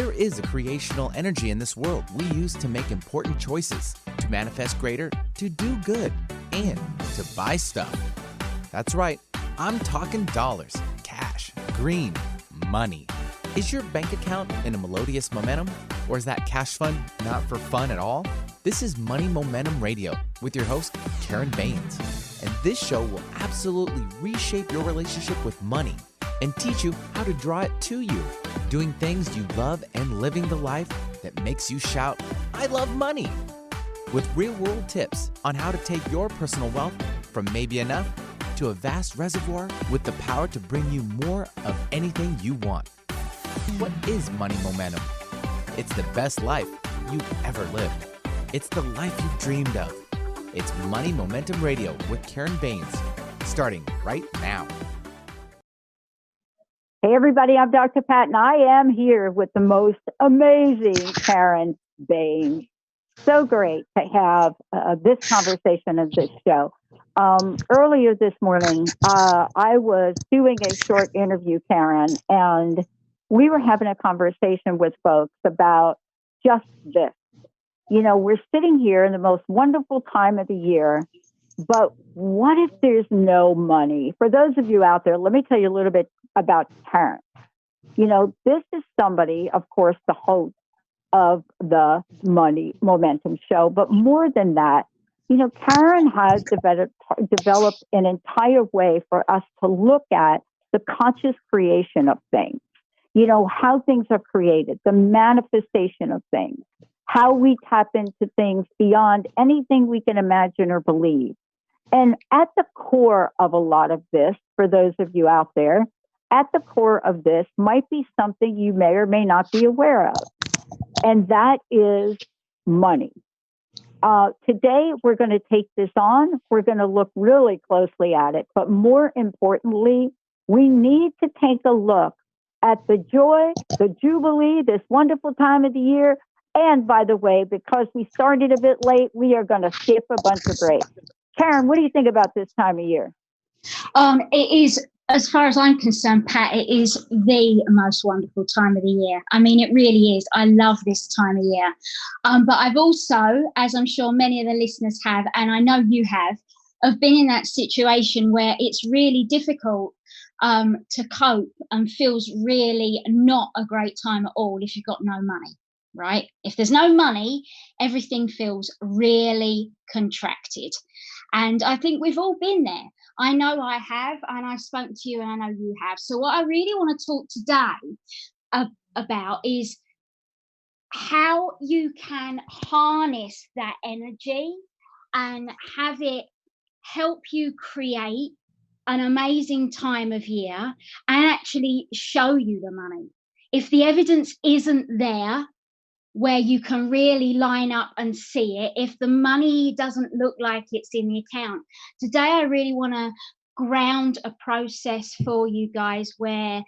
There is a creational energy in this world we use to make important choices, to manifest greater, to do good, and to buy stuff. That's right, I'm talking dollars, cash, green, money. Is your bank account in a melodious momentum? Or is that cash fund not for fun at all? This is Money Momentum Radio with your host, Karen Baines. And this show will absolutely reshape your relationship with money and teach you how to draw it to you, doing things you love and living the life that makes you shout, I love money, with real-world tips on how to take your personal wealth from maybe enough to a vast reservoir with the power to bring you more of anything you want. What is money momentum? It's the best life you've ever lived. It's the life you've dreamed of. It's Money Momentum Radio with Karen Baines, starting right now. Hey everybody, I'm Dr. Pat and I am here with the most amazing Karen Baines. So great to have this conversation of this show. Earlier this morning, I was doing a short interview, Karen, and we were having a conversation with folks about just this. You know, we're sitting here in the most wonderful time of the year, but what if there's no money? For those of you out there, let me tell you a little bit about Karen. You know, this is somebody, of course, the host of the Money Momentum show, but more than that, you know, Karen has developed an entire way for us to look at the conscious creation of things. You know, how things are created, the manifestation of things, how we tap into things beyond anything we can imagine or believe. And at the core of a lot of this, for those of you out there, at the core of this might be something you may or may not be aware of, and that is money. Today, we're going to take this on. We're going to look really closely at it, but more importantly, we need to take a look at the joy, the jubilee, this wonderful time of the year. And by the way, because we started a bit late, we are going to skip a bunch of breaks. Karen, what do you think about this time of year? It is, as far as I'm concerned, Pat, it is the most wonderful time of the year. I mean, it really is. I love this time of year. But I've also, as I'm sure many of the listeners have, and I know you have been in that situation where it's really difficult to cope and feels really not a great time at all if you've got no money, right? If there's no money, everything feels really contracted. And I think we've all been there. I know I have, and I've spoken to you, and I know you have. So what I really want to talk today about is how you can harness that energy and have it help you create an amazing time of year and actually show you the money. If the evidence isn't there where you can really line up and see it, if the money doesn't look like it's in the account, today I really want to ground a process for you guys where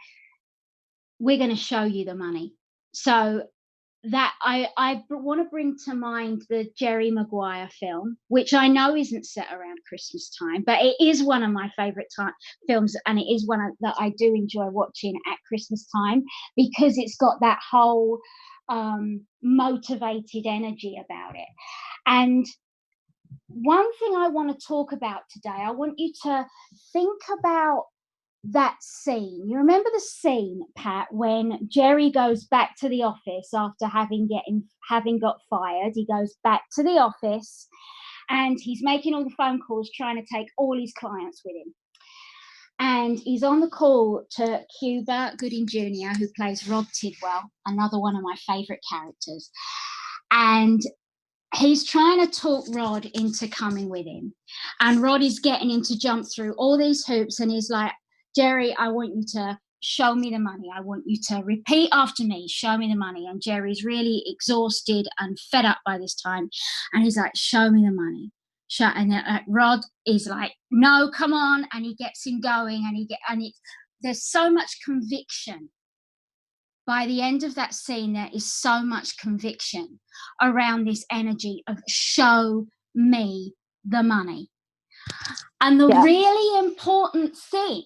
we're going to show you the money. So that I want to bring to mind the Jerry Maguire film, which I know isn't set around Christmas time, but it is one of my favorite films, and it is one that I do enjoy watching at Christmas time because it's got that whole motivated energy about it. And one thing I want to talk about today, I want you to think about that scene. You remember the scene, Pat, when Jerry goes back to the office after having got fired. He goes back to the office and he's making all the phone calls, trying to take all his clients with him. And he's on the call to Cuba Gooding Jr., who plays Rod Tidwell, another one of my favorite characters. And he's trying to talk Rod into coming with him. And Rod is getting him to jump through all these hoops. And he's like, Jerry, I want you to show me the money. I want you to repeat after me, show me the money. And Jerry's really exhausted and fed up by this time. And he's like, show me the money. And then Rod is like, no, come on. And he gets him going. There's so much conviction. By the end of that scene, there is so much conviction around this energy of show me the money. And the really important thing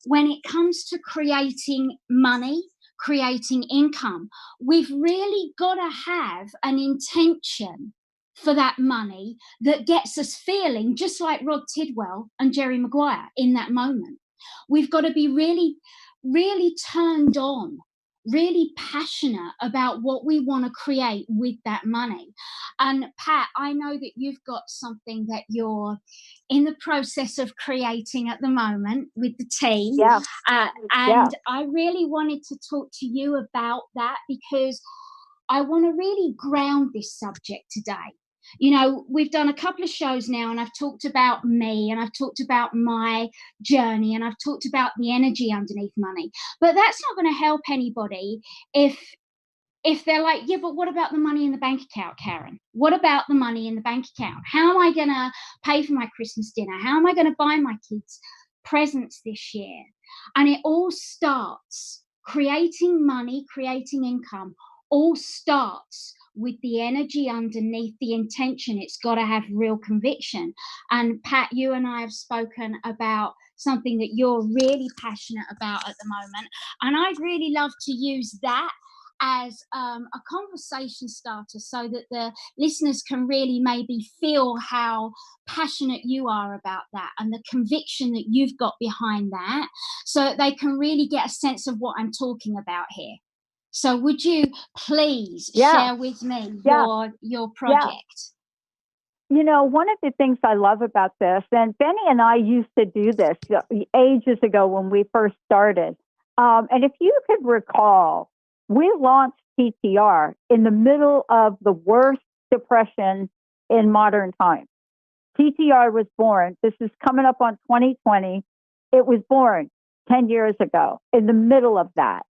when it comes to creating money, creating income. We've really got to have an intention for that money that gets us feeling just like Rod Tidwell and Jerry Maguire in that moment. We've got to be really, really turned on, really passionate about what we want to create with that money. And Pat, I know that you've got something that you're in the process of creating at the moment with the team. Yeah. And I really wanted to talk to you about that because I want to really ground this subject today. You know, we've done a couple of shows now and I've talked about me and I've talked about my journey and I've talked about the energy underneath money. But that's not going to help anybody if they're like, yeah, but what about the money in the bank account, Karen? What about the money in the bank account? How am I going to pay for my Christmas dinner? How am I going to buy my kids presents this year? And it all starts creating money, creating income, all starts with the energy underneath the intention. It's got to have real conviction. And Pat, you and I have spoken about something that you're really passionate about at the moment. And I'd really love to use that as a conversation starter so that the listeners can really maybe feel how passionate you are about that and the conviction that you've got behind that so that they can really get a sense of what I'm talking about here. So would you please share with me your project? You know, one of the things I love about this, and Benny and I used to do this ages ago when we first started. And if you could recall, we launched TTR in the middle of the worst depression in modern times. TTR was born. This is coming up on 2020. It was born 10 years ago in the middle of that.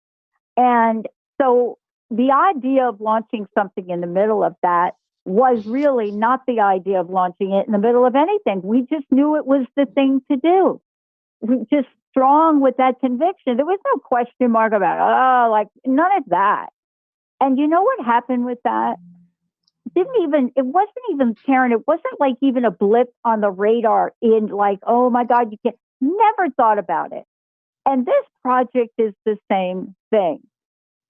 And so the idea of launching something in the middle of that was really not the idea of launching it in the middle of anything. We just knew it was the thing to do. We just strong with that conviction. There was no question mark about, none of that. And you know what happened with that? It wasn't even, Karen, it wasn't like even a blip on the radar in like, oh my God, you can't, never thought about it. And this project is the same thing.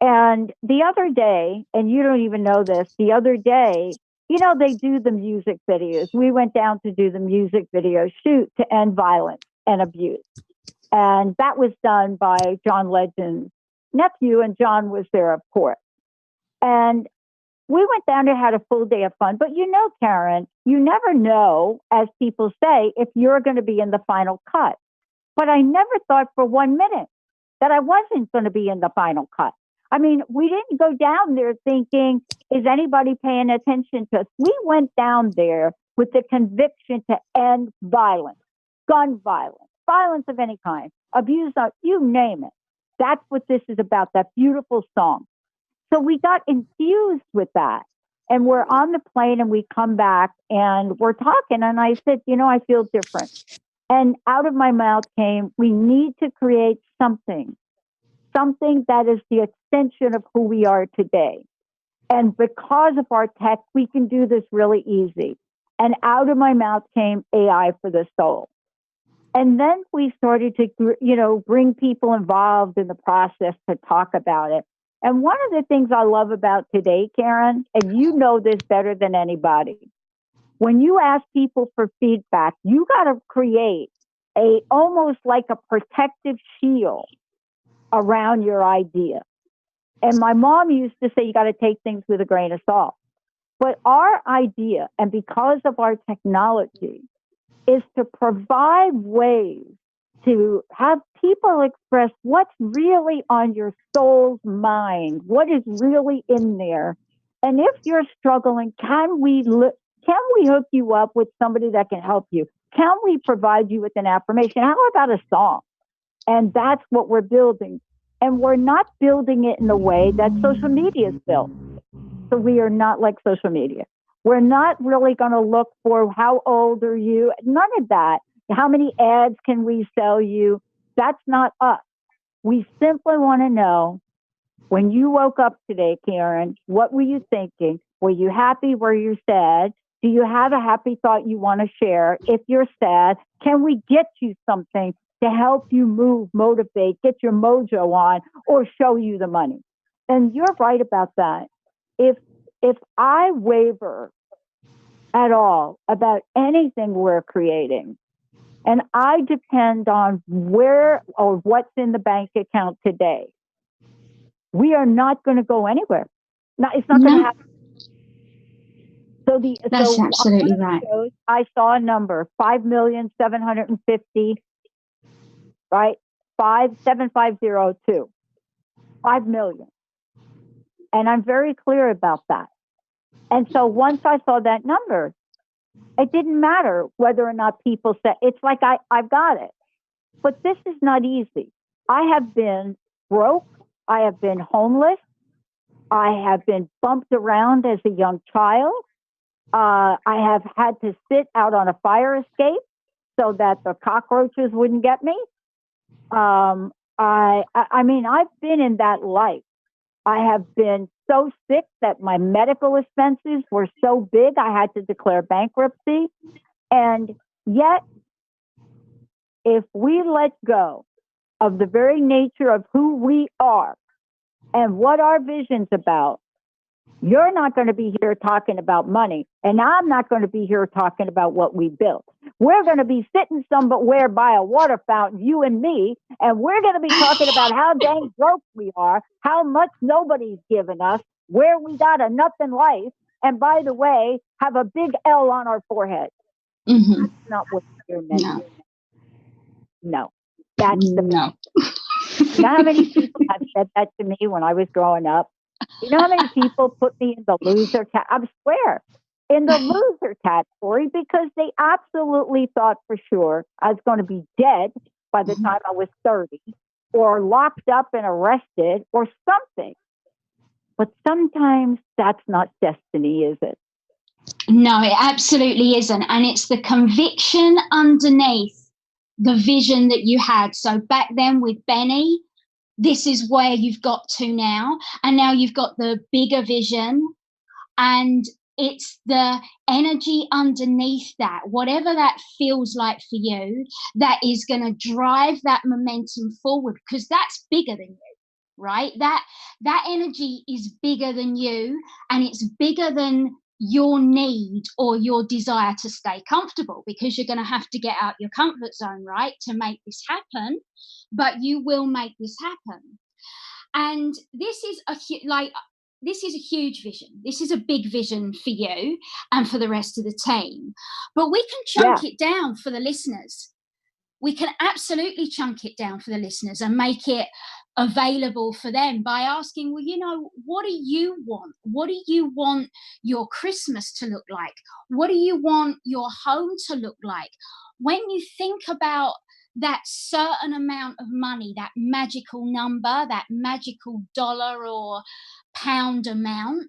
And the other day, and you don't even know this, the other day, you know, they do the music videos. We went down to do the music video shoot to end violence and abuse. And that was done by John Legend's nephew, and John was there, of course. And we went down and had a full day of fun. But you know, Karen, you never know, as people say, if you're going to be in the final cut. But I never thought for 1 minute that I wasn't going to be in the final cut. I mean, we didn't go down there thinking, is anybody paying attention to us? We went down there with the conviction to end violence, gun violence, violence of any kind, abuse, you name it. That's what this is about, that beautiful song. So we got infused with that. And we're on the plane and we come back and we're talking. And I said, you know, I feel different. And out of my mouth came, we need to create something that is the extension of who we are today. And because of our tech, we can do this really easy. And out of my mouth came AI for the soul. And then we started to, you know, bring people involved in the process to talk about it. And one of the things I love about today, Karen, and you know this better than anybody, when you ask people for feedback, you got to create almost like a protective shield around your idea. And my mom used to say, you got to take things with a grain of salt. But our idea, and because of our technology, is to provide ways to have people express what's really on your soul's mind, what is really in there. And if you're struggling, can we hook you up with somebody that can help you? Can we provide you with an affirmation? How about a song? And that's what we're building. And we're not building it in the way that social media is built. So we are not like social media. We're not really going to look for how old are you? None of that. How many ads can we sell you? That's not us. We simply want to know, when you woke up today, Karen, what were you thinking? Were you happy? Were you sad? Do you have a happy thought you want to share? If you're sad, can we get you something to help you move, motivate, get your mojo on, or show you the money. And you're right about that. If I waver at all about anything we're creating, and I depend on where or what's in the bank account today, we are not going to go anywhere. No, it's not going to happen. That's absolutely right. I saw a number, 5,750,000, right? 57502. 5 million. And I'm very clear about that. And so once I saw that number, it didn't matter whether or not people said, it's like I've got it. But this is not easy. I have been broke. I have been homeless. I have been bumped around as a young child. I have had to sit out on a fire escape so that the cockroaches wouldn't get me. I mean, I've been in that life. I have been so sick that my medical expenses were so big, I had to declare bankruptcy. And yet, if we let go of the very nature of who we are and what our vision's about, you're not going to be here talking about money, and I'm not going to be here talking about what we built. We're going to be sitting somewhere by a water fountain, you and me, and we're going to be talking about how dang broke we are, how much nobody's given us, where we got a nothing life, and by the way, have a big L on our forehead. Mm-hmm. That's not what you're meant to do. No. That's the no. You know how many people have said that to me when I was growing up? You know how many people put me in the loser I swear, in the loser category, because they absolutely thought for sure I was going to be dead by the time I was 30, or locked up and arrested or something. But sometimes that's not destiny, is it? No, it absolutely isn't. And it's the conviction underneath the vision that you had. So back then with Benny, this is where you've got to now. And now you've got the bigger vision, and it's the energy underneath that, whatever that feels like for you, that is going to drive that momentum forward, because that's bigger than you, right? That energy is bigger than you, and it's bigger than your need or your desire to stay comfortable, because you're going to have to get out your comfort zone, right, to make this happen. But you will make this happen. And this is a huge vision. This is a big vision for you and for the rest of the team. But we can chunk it down for the listeners. We can absolutely chunk it down for the listeners and make it available for them by asking, well, what do you want? What do you want your Christmas to look like? What do you want your home to look like? When you think about that certain amount of money, that magical number, that magical dollar or pound amount,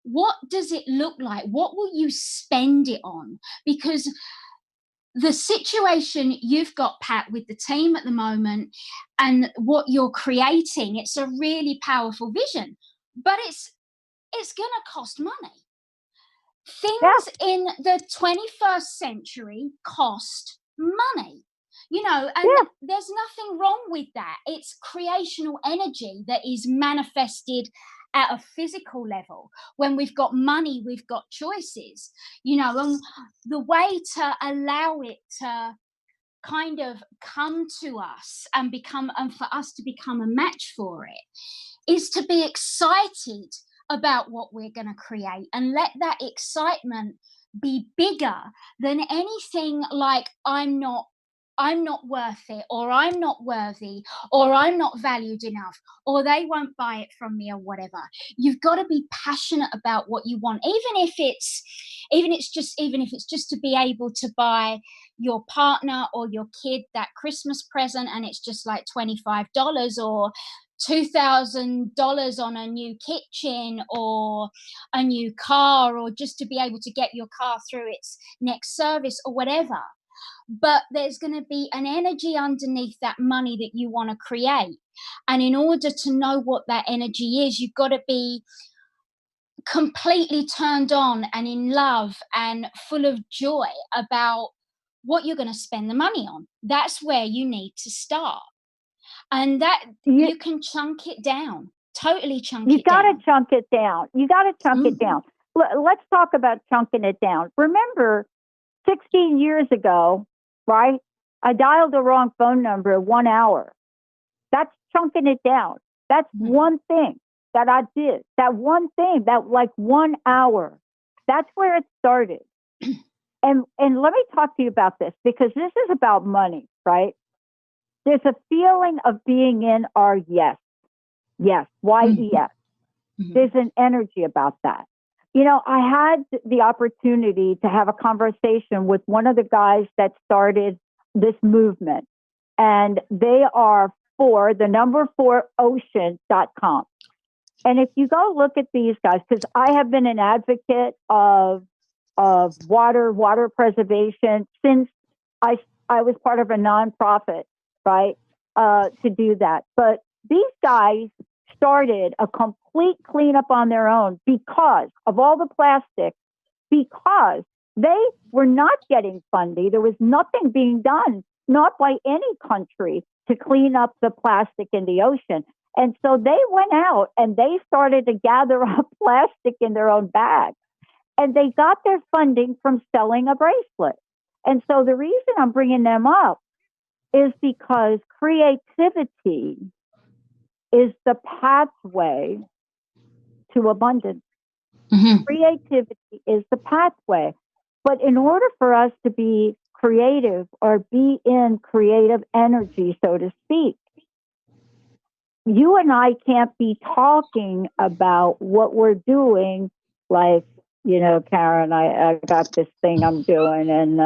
what does it look like? What will you spend it on? Because the situation you've got, Pat, with the team at the moment and what you're creating, it's a really powerful vision, but it's going to cost money. Things in the 21st century cost money, and there's nothing wrong with that. It's creational energy that is manifested at a physical level. When we've got money, we've got choices, and the way to allow it to kind of come to us and for us to become a match for it is to be excited about what we're going to create, and let that excitement be bigger than anything like I'm not worth it, or I'm not worthy, or I'm not valued enough, or they won't buy it from me, or whatever. You've got to be passionate about what you want, even if it's just to be able to buy your partner or your kid that Christmas present, and it's just like $25 or $2,000 on a new kitchen or a new car, or just to be able to get your car through its next service or whatever. But there's going to be an energy underneath that money that you want to create. And in order to know what that energy is, you've got to be completely turned on and in love and full of joy about what you're going to spend the money on. That's where you need to start. And that You, you can chunk it down, totally chunk you it got to down. chunk it down. You got to chunk it Mhm. down. Let's talk about chunking it down. Remember, 16 years ago, right? I dialed the wrong phone number 1 hour. That's chunking it down. That's Mhm. one thing that I did. That one thing, that like 1 hour. That's where it started. And let me talk to you about this, because this is about money, right? There's a feeling of being in our yes. Yes, YES. Mhm. There's an energy about that. You know, I had the opportunity to have a conversation with one of the guys that started this movement, and they are the number 4 ocean.com. And if you go look at these guys, because I have been an advocate of water preservation since I was part of a nonprofit, right, to do that. But these guys started a complete cleanup on their own because of all the plastic, because they were not getting funding. There was nothing being done, not by any country, to clean up the plastic in the ocean. And so they went out and they started to gather up plastic in their own bags. And they got their funding from selling a bracelet. And so the reason I'm bringing them up is because creativity is the pathway to abundance. Mhm. Creativity is the pathway. But in order for us to be creative or be in creative energy, so to speak, you and I can't be talking about what we're doing like, you know, Karen, I got this thing I'm doing, and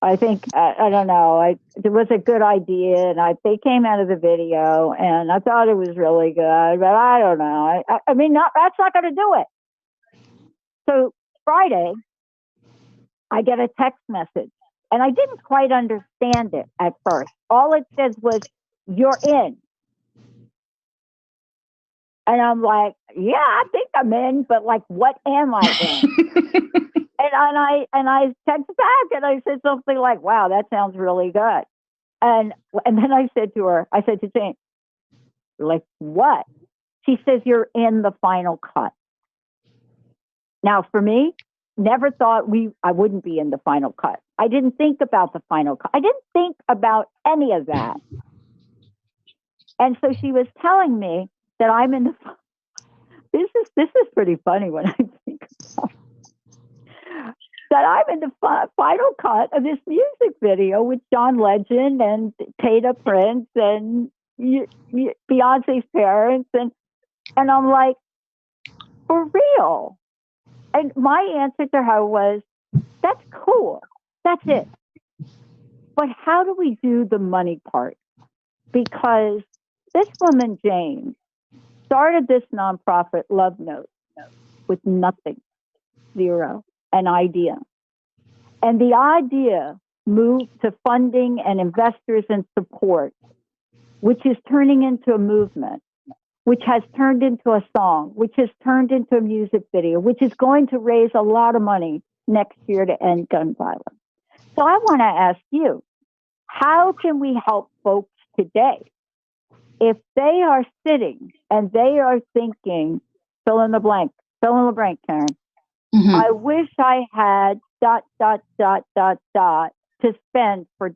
I think, I don't know, it was a good idea, and they came out of the video, and I thought it was really good, but I don't know. I mean, that's not going to do it. So Friday, I get a text message, and I didn't quite understand it at first. All it says was, "You're in." And I'm like, yeah, I think I'm in, but like, what am I in? And I text back and I said something like, wow, that sounds really good. And then I said to Jane, like, what? She says, you're in the final cut. Now, for me, never thought I wouldn't be in the final cut. I didn't think about the final cut. I didn't think about any of that. And so she was telling me that I'm in the. This is pretty funny when I think about that I'm in the final cut of this music video with John Legend and Tata Prince and Beyonce's parents, and I'm like, for real. And my answer to her was, that's cool. That's it. But how do we do the money part? Because this woman, Jane, started this nonprofit, Love Note, with nothing, zero, an idea. And the idea moved to funding and investors and support, which is turning into a movement, which has turned into a song, which has turned into a music video, which is going to raise a lot of money next year to end gun violence. So I want to ask you, how can we help folks today if they are sitting and they are thinking, fill in the blank, Karen. Mhm. I wish I had ... to spend for ...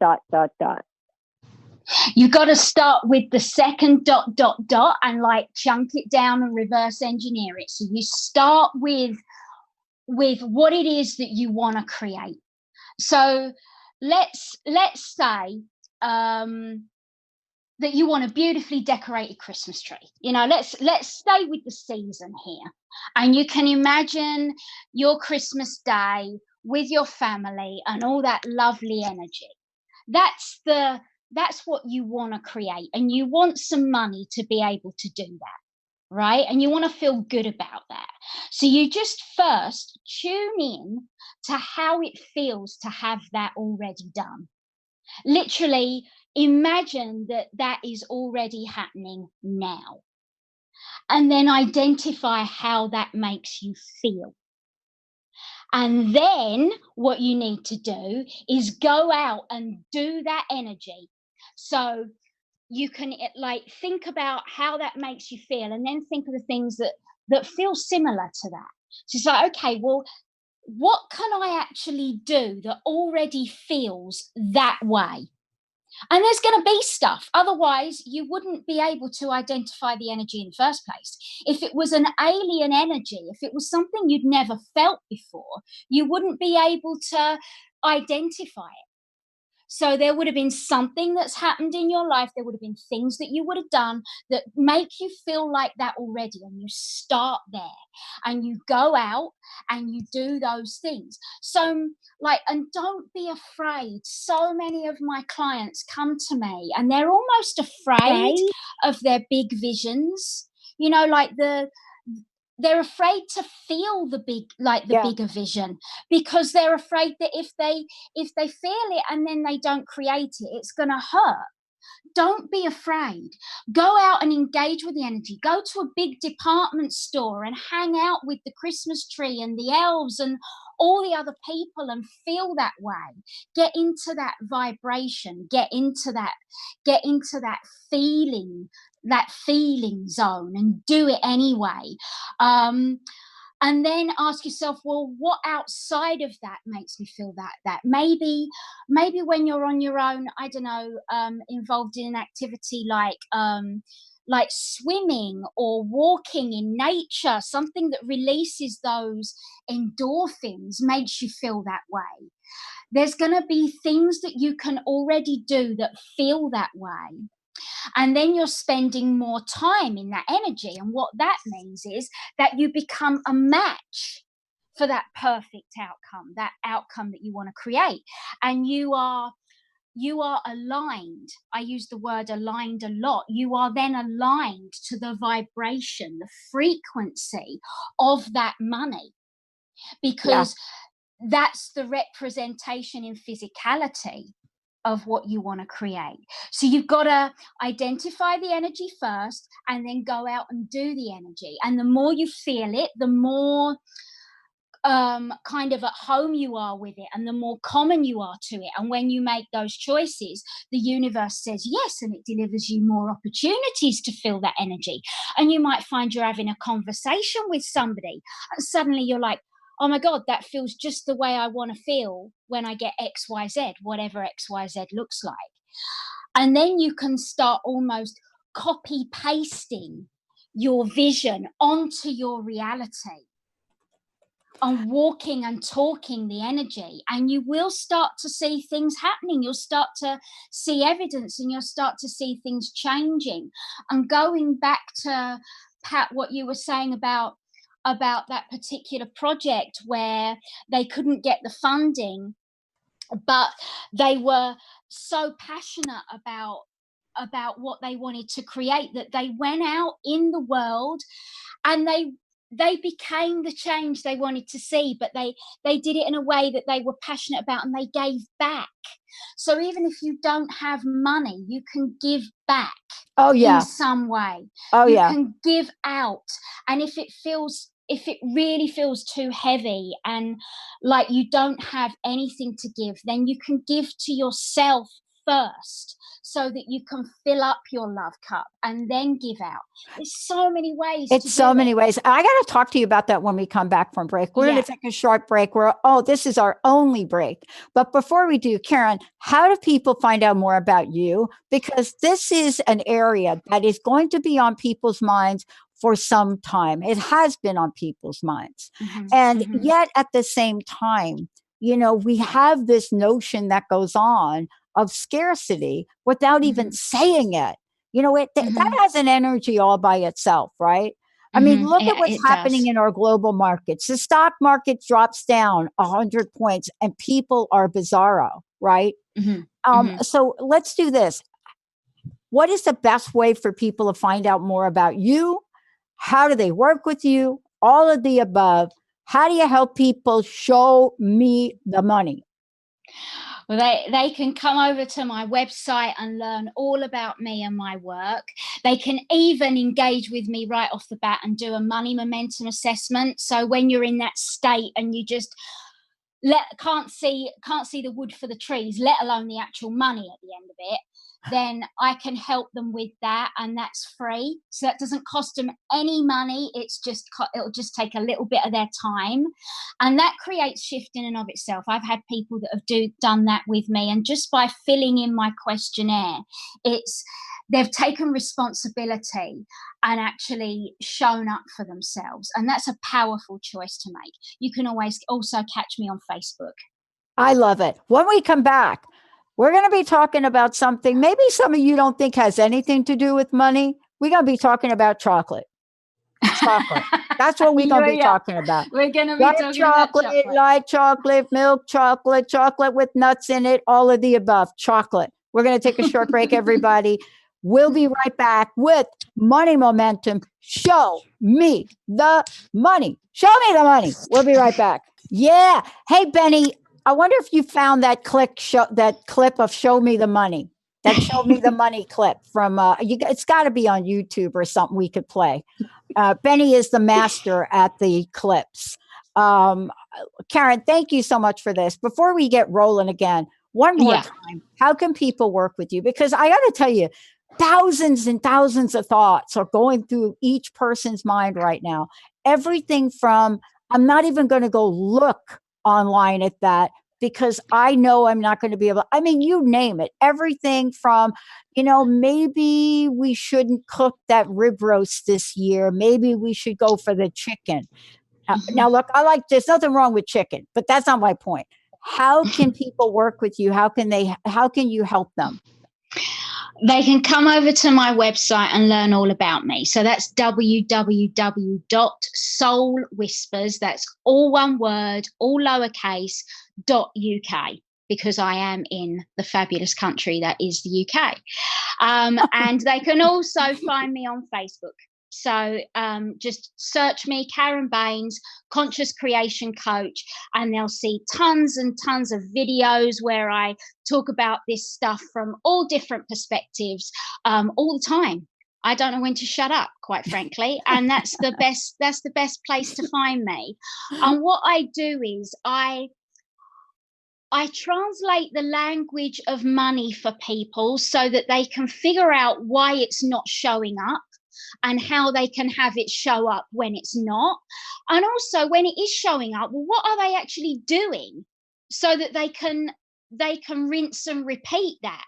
You got to start with the second ... and like chunk it down and reverse engineer it. So you start with what it is that you want to create. So let's say that you want a beautifully decorated Christmas tree. You know, let's stay with the season here, and you can imagine your Christmas day with your family and all that lovely energy. That's what you want to create, and you want some money to be able to do that, right? And you want to feel good about that. So you just first tune in to how it feels to have that already done. Literally imagine that is already happening now, and then identify how that makes you feel. And then what you need to do is go out and do that energy. So you can like think about how that makes you feel, and then think of the things that feel similar to that. So it's like, okay, well, what can I actually do that already feels that way? And there's going to be stuff. Otherwise, you wouldn't be able to identify the energy in the first place. If it was an alien energy, if it was something you'd never felt before, you wouldn't be able to identify it. So there would have been something that's happened in your life. There would have been things that you would have done that make you feel like that already. And you start there and you go out and you do those things. So, like, and don't be afraid. So many of my clients come to me and they're almost afraid of their big visions. You know, like they're afraid to feel the bigger vision, because they're afraid that if they feel it and then they don't create it, it's going to hurt. Don't be afraid. Go out and engage with the energy. Go to a big department store and hang out with the Christmas tree and the elves and all the other people and feel that way. Get into that vibration. Get into that feeling, that feeling zone, and do it anyway. And then ask yourself, well, what outside of that makes me feel that maybe when you're on your own, I don't know, involved in an activity like swimming or walking in nature, something that releases those endorphins, makes you feel that way. There's going to be things that you can already do that feel that way. And then you're spending more time in that energy. And what that means is that you become a match for that perfect outcome, that outcome that you want to create. And you are aligned. I use the word aligned a lot. You are then aligned to the vibration, the frequency of that money, because that's the representation in physicality of what you want to create. So you've got to identify the energy first and then go out and do the energy. And the more you feel it, the more kind of at home you are with it, and the more common you are to it. And when you make those choices, the universe says yes, and it delivers you more opportunities to feel that energy. And you might find you're having a conversation with somebody and suddenly you're like, oh my God, that feels just the way I want to feel when I get XYZ, whatever XYZ looks like. And then you can start almost copy pasting your vision onto your reality, and walking and talking the energy, and you will start to see things happening. You'll start to see evidence, and you'll start to see things changing. And going back to, Pat, what you were saying about that particular project where they couldn't get the funding, but they were so passionate about what they wanted to create that they went out in the world and they became the change they wanted to see, but they did it in a way that they were passionate about, and they gave back. So even if you don't have money, you can give back in some way. You can give out. And if it really feels too heavy and like you don't have anything to give, then you can give to yourself first, so that you can fill up your love cup and then give out. There's so many ways. It's so many ways. I got to talk to you about that when we come back from break. We're going to take a short break. This is our only break. But before we do, Karen, how do people find out more about you? Because this is an area that is going to be on people's minds for some time. It has been on people's minds. And yet at the same time, we have this notion that goes on of scarcity without even saying it. That has an energy all by itself, right? I mean, look at what's happening in our global markets. The stock market drops down 100 points and people are bizarro, right? So let's do this. What is the best way for people to find out more about you? How do they work with you? All of the above. How do you help people show me the money? Well, they can come over to my website and learn all about me and my work. They can even engage with me right off the bat and do a money momentum assessment. So when you're in that state and you just can't see the wood for the trees, let alone the actual money at the end of it, then I can help them with that, and that's free. So that doesn't cost them any money. It'll just take a little bit of their time, and that creates shift in and of itself. I've had people that have done that with me, and just by filling in my questionnaire, they've taken responsibility and actually shown up for themselves, and that's a powerful choice to make. You can always also catch me on Facebook. I love it. When we come back, we're going to be talking about something maybe some of you don't think has anything to do with money. We're going to be talking about chocolate. Chocolate. That's what we're going to be talking about. We're going to be talking about chocolate. Light chocolate, milk chocolate, chocolate with nuts in it, all of the above. Chocolate. We're going to take a short break, everybody. We'll be right back with Money Momentum. Show me the money. Show me the money. We'll be right back. Yeah. Hey, Benny, I wonder if you found that clip of Show Me the Money. That Show Me the Money clip from, it's got to be on YouTube or something we could play. Benny is the master at the clips. Karen, thank you so much for this. Before we get rolling again, one more time, how can people work with you? Because I got to tell you, thousands and thousands of thoughts are going through each person's mind right now. Everything from, I'm not even going to go look online at that because I know I'm not going to be able, I mean, you name it, everything from, maybe we shouldn't cook that rib roast this year. Maybe we should go for the chicken. Now, look, there's nothing wrong with chicken, but that's not my point. How can people work with you? How can you help them? They can come over to my website and learn all about me. So that's www.soulwhispers, that's all one word, all lowercase, .uk, because I am in the fabulous country that is the UK. And they can also find me on Facebook. So just search me, Karen Baines, Conscious Creation Coach, and they'll see tons and tons of videos where I talk about this stuff from all different perspectives all the time. I don't know when to shut up, quite frankly, and that's the best place to find me. And what I do is I translate the language of money for people so that they can figure out why it's not showing up and how they can have it show up when it's not. And also when it is showing up, well, what are they actually doing so that they can rinse and repeat that,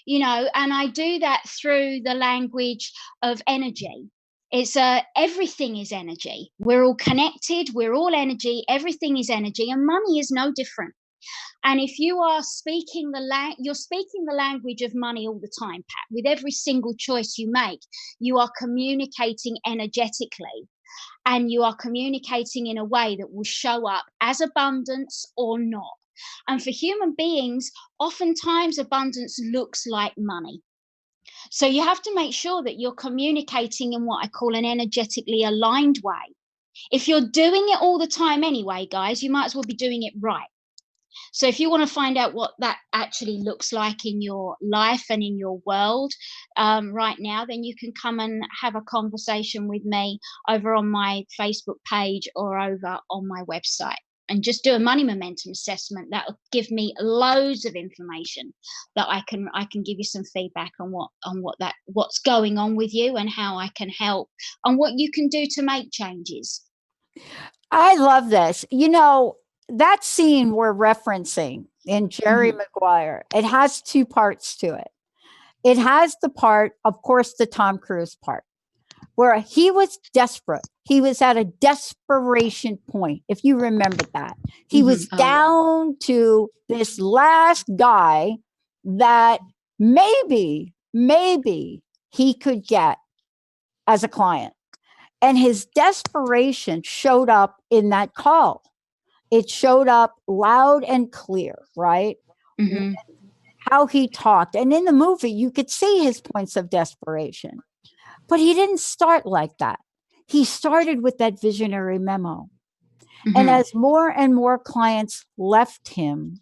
and I do that through the language of energy. It's everything is energy. We're all connected. We're all energy. Everything is energy, and money is no different. And if you are speaking you're speaking the language of money all the time, Pat. With every single choice you make, you are communicating energetically, and you are communicating in a way that will show up as abundance or not. And for human beings, oftentimes abundance looks like money. So you have to make sure that you're communicating in what I call an energetically aligned way. If you're doing it all the time anyway, guys, you might as well be doing it right. So if you want to find out what that actually looks like in your life and in your world right now, then you can come and have a conversation with me over on my Facebook page or over on my website, and just do a money momentum assessment. That'll give me loads of information that I can give you some feedback on what's going on with you and how I can help and what you can do to make changes. I love this. That scene we're referencing in Jerry Maguire, it has two parts to it. It has the part, of course, the Tom Cruise part, where he was desperate. He was at a desperation point, if you remember that. He was down to this last guy that maybe he could get as a client. And his desperation showed up in that call. It showed up loud and clear, right? Mm-hmm. How he talked. And in the movie, you could see his points of desperation. But he didn't start like that. He started with that visionary memo. And as more and more clients left him,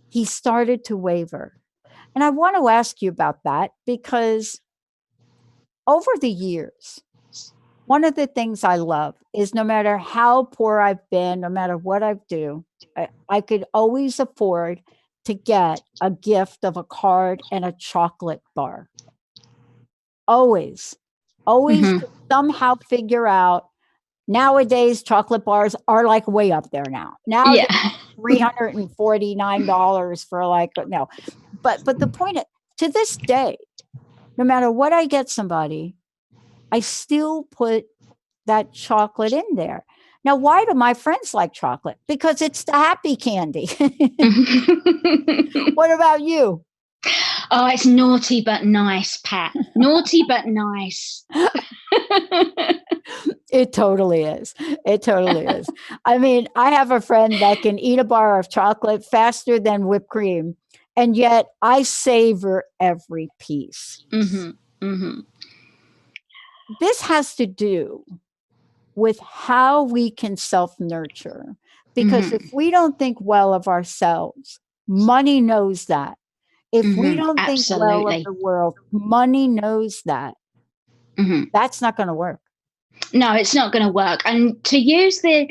he started to waver. And I want to ask you about that, because over the years, One of the things I love is no matter how poor I've been, no matter what I do, I could always afford to get a gift of a card and a chocolate bar. Always, always Hmm. could somehow figure out. Nowadays, chocolate bars are like way up there now. Now they're Yeah. $349 for like no. But the point is, to this day, no matter what I get somebody, I still put that chocolate in there. Now, why do my friends like chocolate? Because it's the happy candy. What about you? Oh, it's naughty but nice, Pat. Naughty but nice. It totally is. It totally is. I mean, I have a friend that can eat a bar of chocolate faster than whipped cream, and yet I savor every piece. Hmm. Hmm. This has to do with how we can self nurture. Because if Hmm. we don't think well of ourselves, money knows that. If we Hmm. don't think well of Absolutely. the world, money knows that. Hmm. That's not going to work. No, it's not going to work. And to use the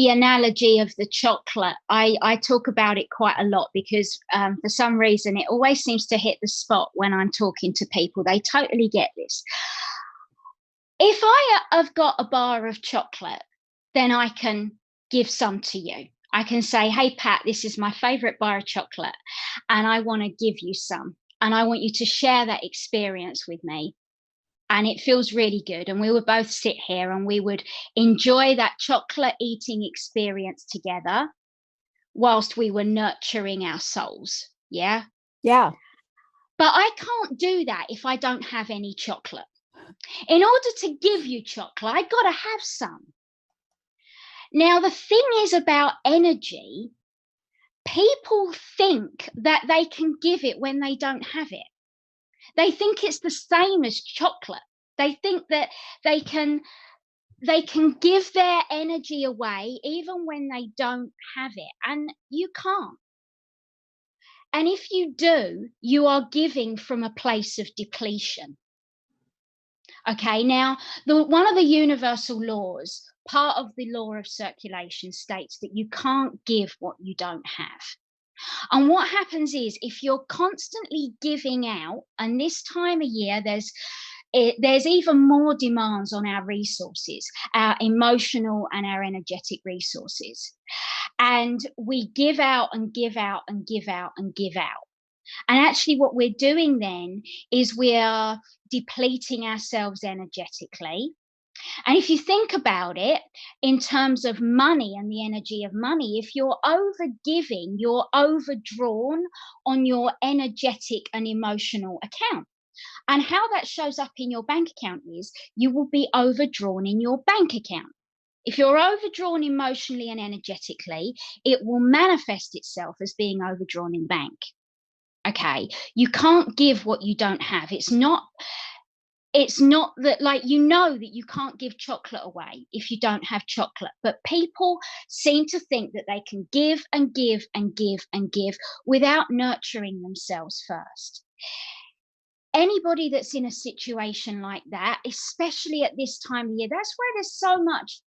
analogy of the chocolate, I talk about it quite a lot because for some reason it always seems to hit the spot when I'm talking to people. They totally get this. If I have got a bar of chocolate, then I can give some to you. I can say, hey, Pat, this is my favorite bar of chocolate, and I want to give you some. And I want you to share that experience with me. And it feels really good. And we would both sit here and we would enjoy that chocolate eating experience together whilst we were nurturing our souls. Yeah. Yeah. But I can't do that if I don't have any chocolate. In order to give you chocolate, I got to have some. Now, the thing is about energy, people think that they can give it when they don't have it. They think it's the same as chocolate. They think that they can give their energy away even when they don't have it, and you can't. And if you do, you are giving from a place of depletion. Okay, now one of the universal laws, part of the law of circulation, states that you can't give what you don't have. And what happens is if you're constantly giving out, and this time of year there's even more demands on our resources, our emotional and our energetic resources. And we give out and give out and give out and give out. And actually, what we're doing then is we are depleting ourselves energetically. And if you think about it in terms of money and the energy of money, if you're over giving, you're overdrawn on your energetic and emotional account. And how that shows up in your bank account is you will be overdrawn in your bank account. If you're overdrawn emotionally and energetically, it will manifest itself as being overdrawn in bank. Okay, you can't give what you don't have. It's not that, like, you know that you can't give chocolate away if you don't have chocolate, but people seem to think that they can give and give and give and give without nurturing themselves first. Anybody that's in a situation like that, especially at this time of year, that's where there's so much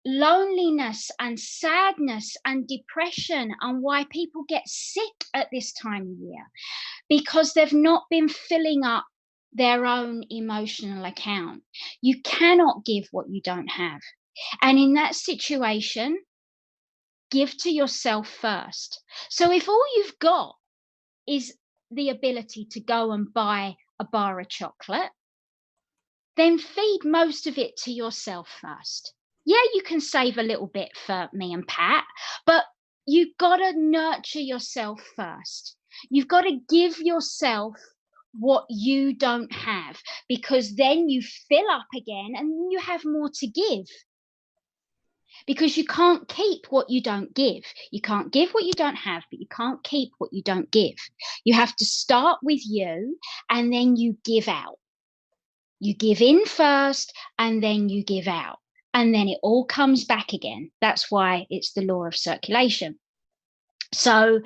loneliness and sadness and depression, and why people get sick at this time of year, because they've not been filling up their own emotional account. You cannot give what you don't have. And in that situation, give to yourself first. So if all you've got is the ability to go and buy a bar of chocolate, then feed most of it to yourself first. Yeah, you can save a little bit for me and Pat, but you've got to nurture yourself first. You've got to give yourself what you don't have, because then you fill up again and you have more to give. Because you can't keep what you don't give. You can't give what you don't have, but you can't keep what you don't give. You have to start with you and then you give out. You give in first and then you give out. And then it all comes back again. That's why it's the law of circulation. So,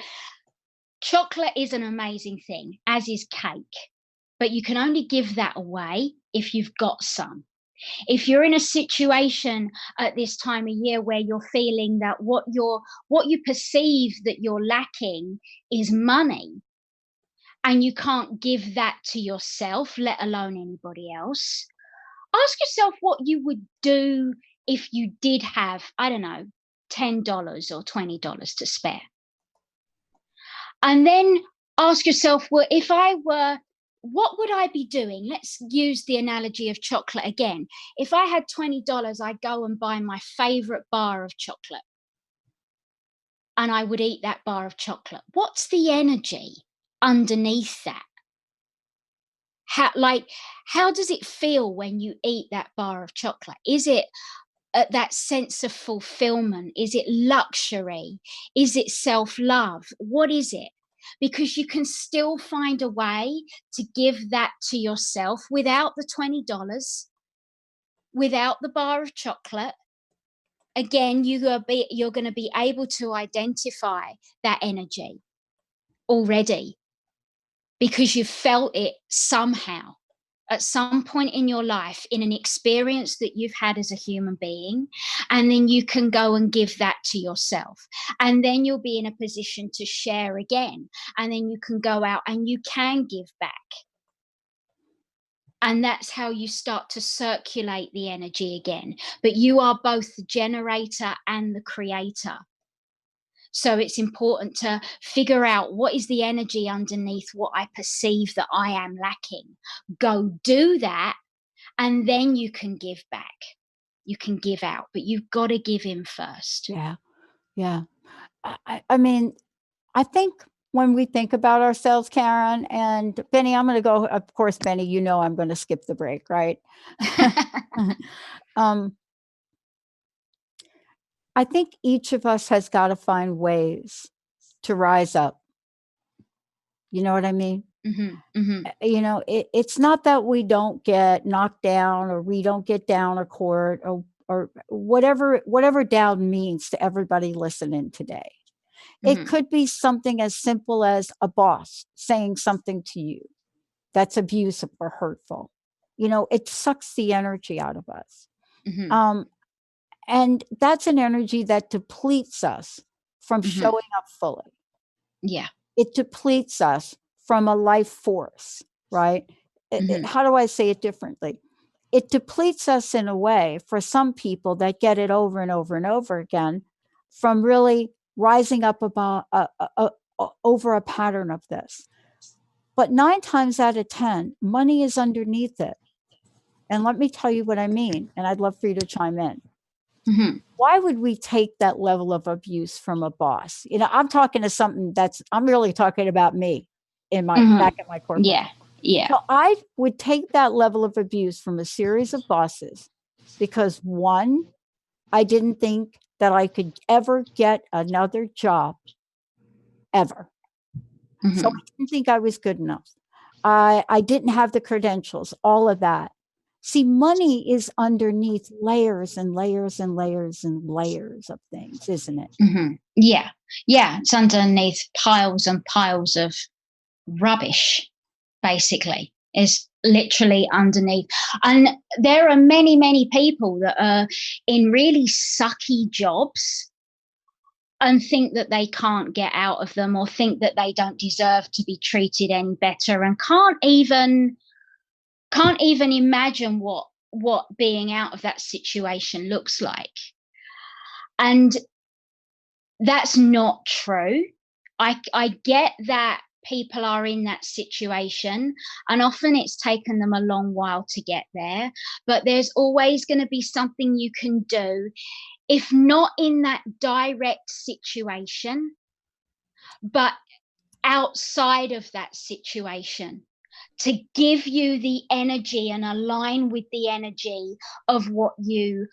chocolate is an amazing thing, as is cake. But you can only give that away if you've got some. If you're in a situation at this time of year where you're feeling that what you perceive that you're lacking is money, and you can't give that to yourself, let alone anybody else, ask yourself what you would do if you did have, I don't know, $10 or $20 to spare. And then ask yourself, well, if I were, what would I be doing? Let's use the analogy of chocolate again. If I had $20, I'd go and buy my favorite bar of chocolate and I would eat that bar of chocolate. What's the energy underneath that? How does it feel when you eat that bar of chocolate? Is it that sense of fulfillment? Is it luxury? Is it self-love? What is it? Because you can still find a way to give that to yourself without the $20, without the bar of chocolate. Again, you're going to be able to identify that energy already because you've felt it somehow at some point in your life, in an experience that you've had as a human being, and then you can go and give that to yourself. And then you'll be in a position to share again. And then you can go out and you can give back. And that's how you start to circulate the energy again. But you are both the generator and the creator. So it's important to figure out what is the energy underneath what I perceive that I am lacking. Go do that, and then you can give back. You can give out, but you've got to give in first. Yeah. Yeah. I mean, I think when we think about ourselves, Karen and Benny, I'm going to go, of course, Benny, you know, I'm going to skip the break, right? I think each of us has got to find ways to rise up. You know what I mean? Mm-hmm, mm-hmm. You know, it's not that we don't get knocked down or we don't get down a court or whatever down means to everybody listening today. Mm-hmm. It could be something as simple as a boss saying something to you that's abusive or hurtful. You know, it sucks the energy out of us. Mm-hmm. And that's an energy that depletes us from Mm-hmm. showing up fully. Yeah. It depletes us from a life force, right? Mm-hmm. How do I say it differently? It depletes us in a way for some people that get it over and over and over again from really rising up about over a pattern of this. But 9 times out of 10, money is underneath it. And let me tell you what I mean. And I'd love for you to chime in. Mm-hmm. Why would we take that level of abuse from a boss? You know, I'm talking to something I'm really talking about me in my Mm-hmm. back at my corporate. Yeah. Yeah. So I would take that level of abuse from a series of bosses because one, I didn't think that I could ever get another job ever. Mm-hmm. So I didn't think I was good enough. I didn't have the credentials, all of that. See, money is underneath layers and layers and layers and layers of things, isn't it? Mm-hmm. Yeah. Yeah. It's underneath piles and piles of rubbish, basically. Is literally underneath. And there are many, many people that are in really sucky jobs and think that they can't get out of them or think that they don't deserve to be treated any better and can't even imagine what being out of that situation looks like. And that's not true. I get that people are in that situation and often it's taken them a long while to get there, but there's always going to be something you can do, if not in that direct situation, but outside of that situation, to give you the energy and align with the energy of what you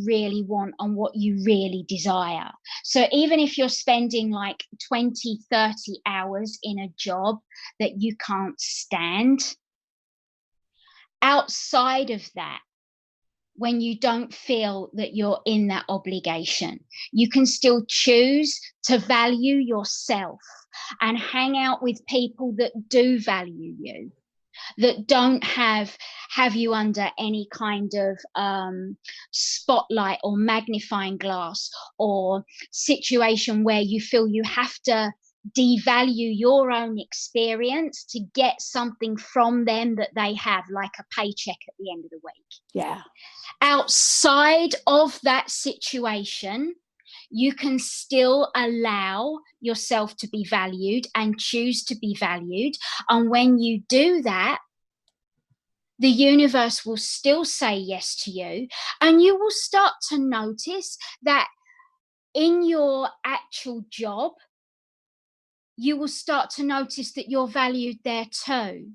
really want and what you really desire. So even if you're spending like 20, 30 hours in a job that you can't stand, outside of that, when you don't feel that you're in that obligation, you can still choose to value yourself and hang out with people that do value you. that don't have you under any kind of spotlight or magnifying glass, or situation where you feel you have to devalue your own experience to get something from them that they have, like a paycheck at the end of the week. Yeah. Outside of that situation, you can still allow yourself to be valued and choose to be valued. And when you do that, the universe will still say yes to you, and you will start to notice that in your actual job, you will start to notice that you're valued there too.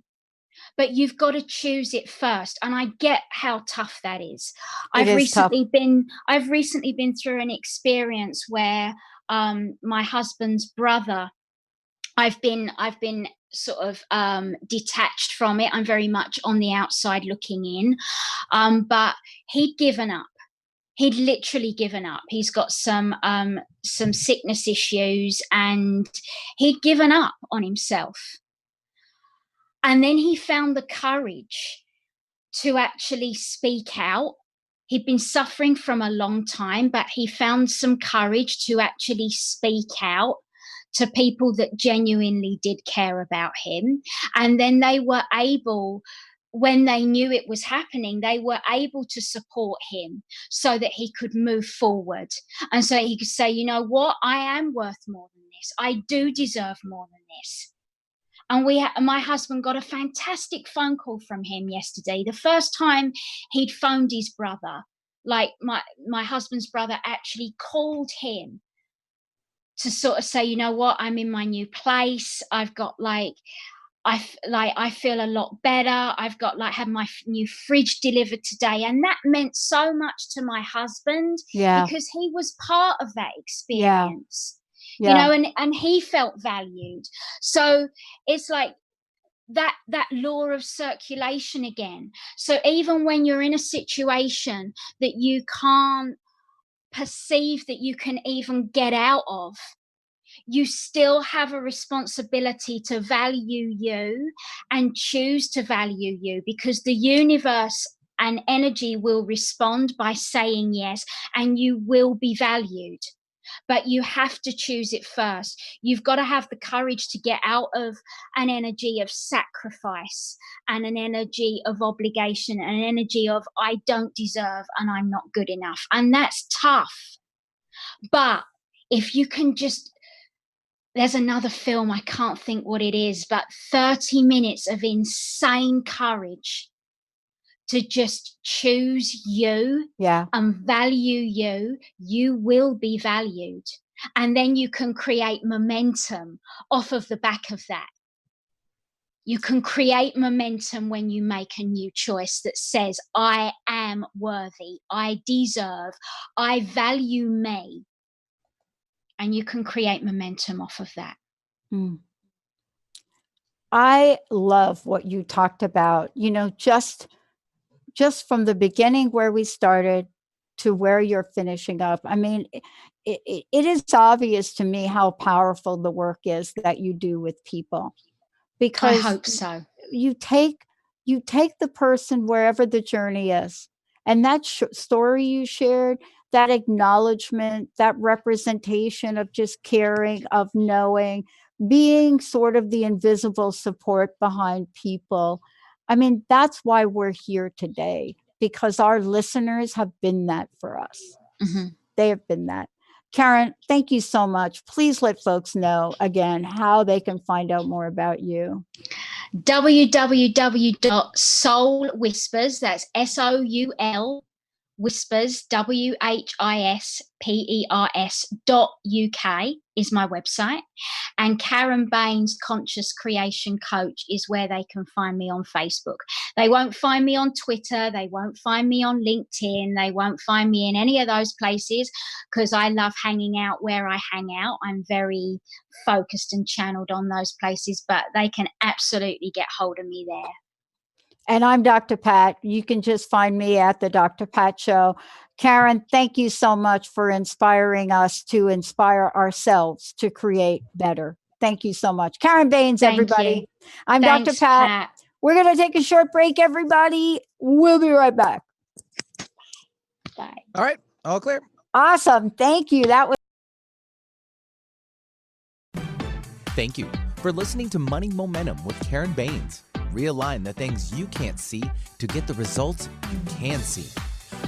But you've got to choose it first. And I get how tough that is. I've recently been through an experience where my husband's brother, I've been sort of detached from it. I'm very much on the outside looking in. But he'd given up. He'd literally given up. He's got some sickness issues, and he'd given up on himself. And then he found the courage to actually speak out. He'd been suffering from a long time, but he found some courage to actually speak out to people that genuinely did care about him. And then they were able, when they knew it was happening, they were able to support him so that he could move forward. And so he could say, you know what, I am worth more than this. I do deserve more than this. And my husband got a fantastic phone call from him yesterday. The first time he'd phoned his brother, like my husband's brother actually called him to sort of say, you know what, I'm in my new place. I've got I feel a lot better. I've got had my new fridge delivered today. And that meant so much to my husband, because he was part of that experience. Yeah. You know, and he felt valued. So it's like that law of circulation again. So even when you're in a situation that you can't perceive that you can even get out of, you still have a responsibility to value you and choose to value you, because the universe and energy will respond by saying yes, and you will be valued. But you have to choose it first. You've got to have the courage to get out of an energy of sacrifice and an energy of obligation and an energy of I don't deserve and I'm not good enough. And that's tough. But if you can there's another film, I can't think what it is, but 30 minutes of insane courage to just choose you and value you, you will be valued. And then you can create momentum off of the back of that. You can create momentum when you make a new choice that says, I am worthy, I deserve, I value me. And you can create momentum off of that. I love what you talked about, just from the beginning where we started to where you're finishing up. I mean, it is obvious to me how powerful the work is that you do with people, because I hope so. You take the person wherever the journey is, and that story you shared, that acknowledgement, that representation of just caring, of knowing, being sort of the invisible support behind people. I mean, that's why we're here today, because our listeners have been that for us. Mm-hmm. They have been that. Karen, thank you so much. Please let folks know again how they can find out more about you. www.soulwhispers, that's SOUL Whispers, WHISPERS.UK is my website. And Karen Baines Conscious Creation Coach is where they can find me on Facebook. They won't find me on Twitter. They won't find me on LinkedIn. They won't find me in any of those places, because I love hanging out where I hang out. I'm very focused and channeled on those places, but they can absolutely get hold of me there. And I'm Dr. Pat. You can just find me at the Dr. Pat Show. Karen, thank you so much for inspiring us to inspire ourselves to create better. Thank you so much. Karen Baines, everybody. I'm Thanks, Dr. Pat. We're going to take a short break, everybody. We'll be right back. Bye. All right, all clear. Awesome. Thank you. That was Thank you for listening to Money Momentum with Karen Baines. Realign the things you can't see to get the results you can see.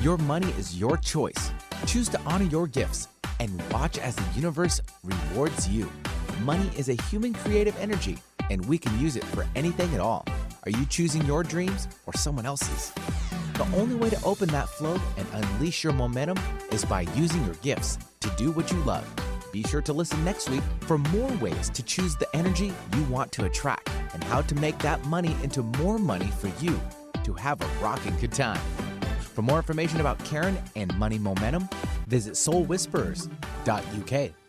Your money is your choice. Choose to honor your gifts and watch as the universe rewards you. Money is a human creative energy, and we can use it for anything at all. Are you choosing your dreams or someone else's? The only way to open that flow and unleash your momentum is by using your gifts to do what you love. Be sure to listen next week for more ways to choose the energy you want to attract and how to make that money into more money for you to have a rocking good time. For more information about Karen and Money Momentum, visit soulwhisperers.uk.